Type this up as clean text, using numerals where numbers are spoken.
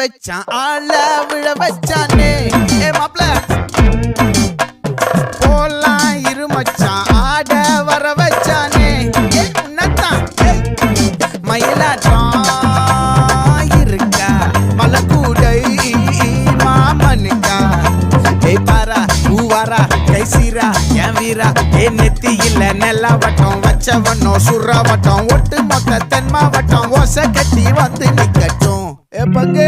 வச்சான் ஆள விழ வச்சானே ஏ மாப்ள போலாம் இரு மச்சான் ஆட வர வச்சானே ஏ உன்னதான் மயிலாட்டம் இருக்கா மலக்கூடை மாமனுக்கா ஏய் பாரா பூவாரா கைசீரா என் வீரா ஏ நெத்தி இல்ல நெல்லா வட்டம் வச்ச வண்ணம் சுறா வட்டம் ஒட்டு மொத்த தென் மாவட்டம் ஓசை கட்டி வந்து நிக்கட்டும் ஏ பங்கு